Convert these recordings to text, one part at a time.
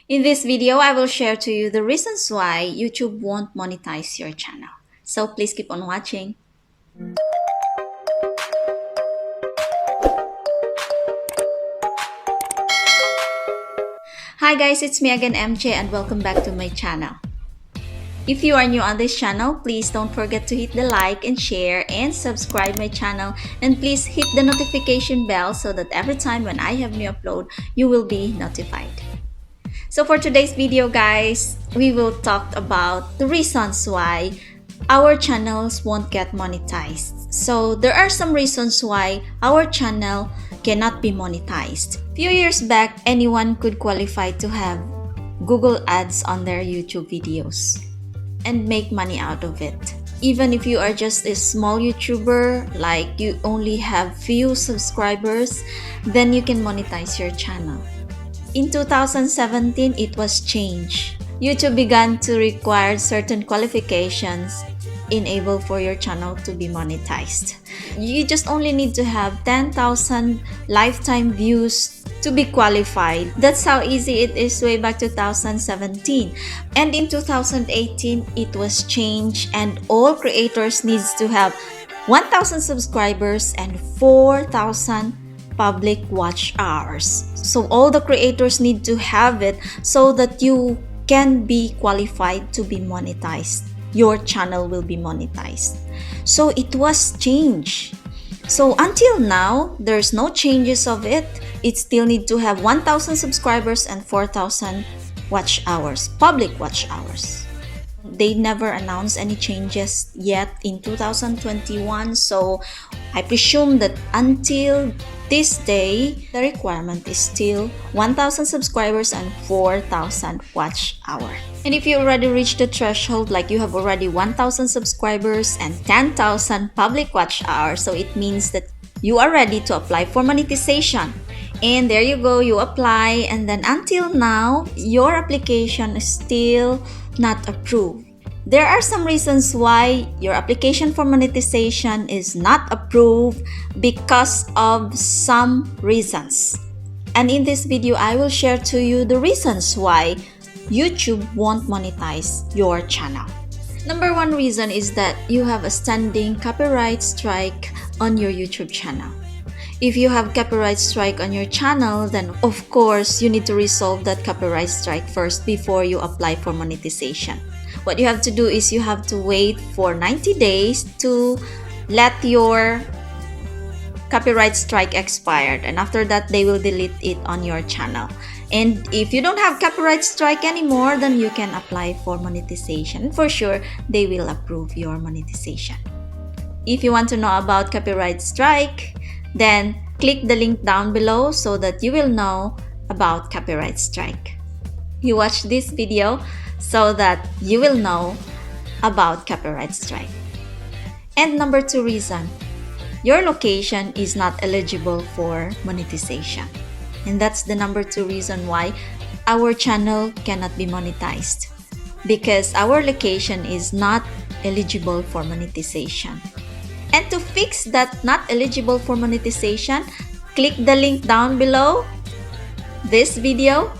In this video, I will share to you the reasons why YouTube won't monetize your channel. So please keep on watching. Hi guys, it's me again MJ and welcome back to my channel. If you are new on this channel, please don't forget to hit the like and share and subscribe my channel, and please hit the notification bell so that every time when I have new upload, you will be notified. So for today's video guys, we will talk about the reasons why our channels won't get monetized. So there are some reasons why our channel cannot be monetized. Few years back, anyone could qualify to have Google ads on their YouTube videos and make money out of it. Even if you are just a small YouTuber, like you only have few subscribers, then you can monetize your channel. In 2017, it was changed. YouTube began to require certain qualifications enable for your channel to be monetized. You just only need to have 10,000 lifetime views to be qualified. That's how easy it is way back 2017. And in 2018, it was changed and all creators needs to have 1,000 subscribers and 4,000 public watch hours. So all the creators need to have it so that you can be qualified to be monetized. Your channel will be monetized. So it was changed. So until now, there's no changes of it. It still need to have 1,000 subscribers and 4,000 watch hours, public watch hours. They never announced any changes yet in 2021. So I presume that until this day, the requirement is still 1,000 subscribers and 4,000 watch hour. And if you already reached the threshold, like you have already 1,000 subscribers and 10,000 public watch hours, so it means that you are ready to apply for monetization. And there you go, you apply, and then until now, your application is still not approved. There are some reasons why your application for monetization is not approved because of some reasons. And in this video, I will share to you the reasons why YouTube won't monetize your channel. Number one reason is that you have a standing copyright strike on your YouTube channel. If you have copyright strike on your channel, then of course you need to resolve that copyright strike first before you apply for monetization. What you have to do is you have to wait for 90 days to let your copyright strike expired, and after that they will delete it on your channel. And if you don't have copyright strike anymore, then you can apply for monetization. For sure, they will approve your monetization. If you want to know about copyright strike, then click the link down below so that you will know about copyright strike. You watch this video so that you will know about copyright strike. And number two reason, your location is not eligible for monetization. And that's the number two reason why our channel cannot be monetized, because our location is not eligible for monetization. And to fix that not eligible for monetization, click the link down below this video,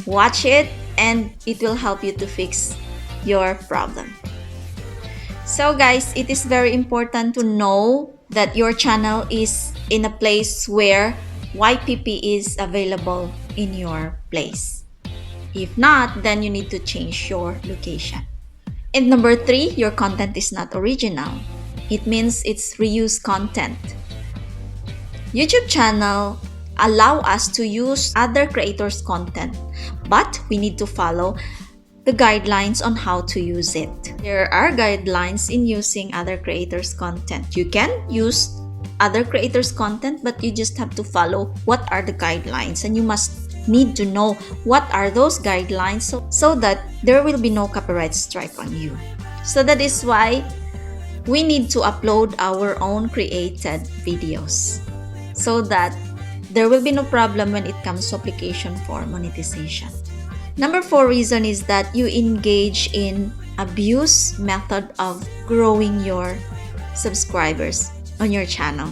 watch it, and it will help you to fix your problem. So guys, it is very important to know that your channel is in a place where YPP is available in your place. If not, then you need to change your location. And number three, your content is not original. It means it's reused content. YouTube channel allow us to use other creators' content, but we need to follow the guidelines on how to use it. There are guidelines in using other creators' content. You can use other creators' content, but you just have to follow what are the guidelines, and you must need to know what are those guidelines so that there will be no copyright strike on you. So that is why we need to upload our own created videos so that there will be no problem when it comes to application for monetization. Number four reason is that you engage in abuse method of growing your subscribers on your channel.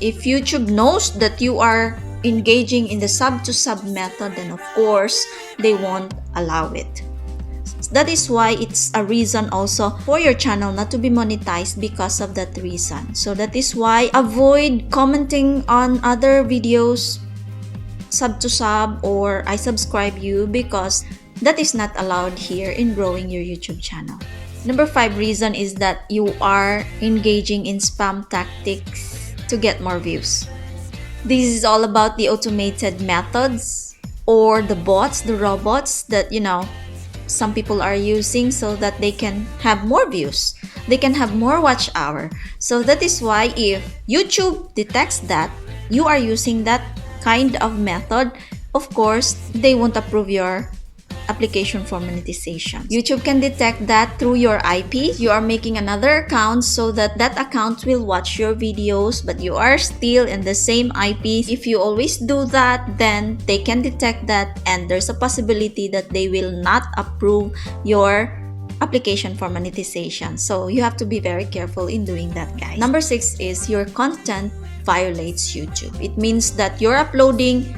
If YouTube knows that you are engaging in the sub to sub method, then of course they won't allow it. That is why it's a reason also for your channel not to be monetized, because of that reason. So that is why avoid commenting on other videos sub to sub or I subscribe you, because that is not allowed here in growing your YouTube channel. Number 5 reason is that you are engaging in spam tactics to get more views. This is all about the automated methods or the bots, the robots that some people are using so that they can have more views, they can have more watch hour. So that is why if YouTube detects that you are using that kind of method, of course they won't approve your application for monetization. YouTube can detect that through your IP. You are making another account so that that account will watch your videos, but you are still in the same IP. If you always do that, then they can detect that, and there's a possibility that they will not approve your application for monetization. So you have to be very careful in doing that, guys. Number 6 is your content violates YouTube. It means that you're uploading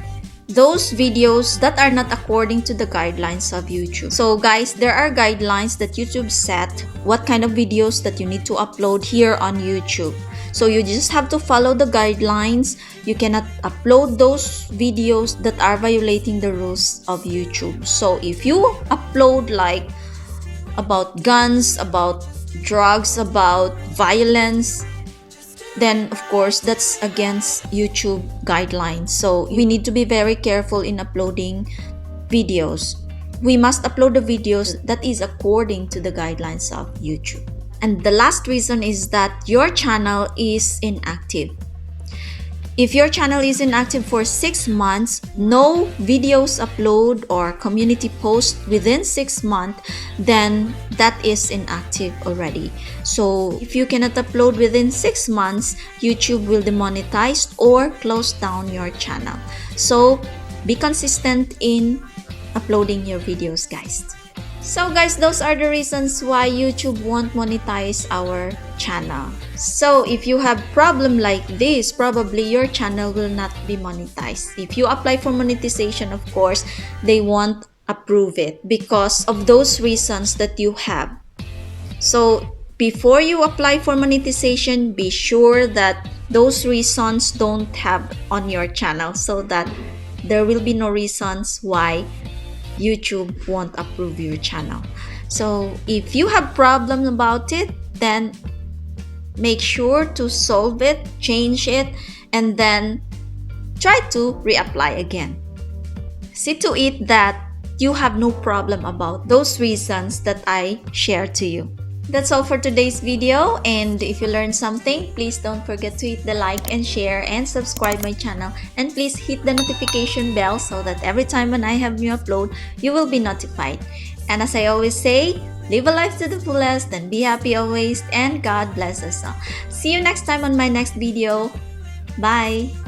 those videos that are not according to the guidelines of YouTube. So guys, there are guidelines that YouTube set what kind of videos that you need to upload here on YouTube. So you just have to follow the guidelines. You cannot upload those videos that are violating the rules of YouTube. So if you upload like about guns, about drugs, about violence, then of course that's against YouTube guidelines. So we need to be very careful in uploading videos. We must upload the videos that is according to the guidelines of YouTube. And the last reason is that your channel is inactive. If your channel is inactive for 6 months, no videos upload or community post within 6 months, then that is inactive already. So if you cannot upload within 6 months, YouTube will demonetize or close down your channel. So be consistent in uploading your videos, guys. So guys, those are the reasons why YouTube won't monetize our channel. So if you have problem like this, probably your channel will not be monetized. If you apply for monetization, of course, they won't approve it because of those reasons that you have. So before you apply for monetization, be sure that those reasons don't have on your channel, so that there will be no reasons why YouTube won't approve your channel. So if you have problem about it, then make sure to solve it, change it, and then try to reapply again. See to it that you have no problem about those reasons that I shared to you. That's all for today's video, and if you learned something, please don't forget to hit the like and share and subscribe my channel, and please hit the notification bell so that every time when I have new upload, you will be notified. And as I always say, live a life to the fullest and be happy always, and God bless us all. See you next time on my next video. Bye!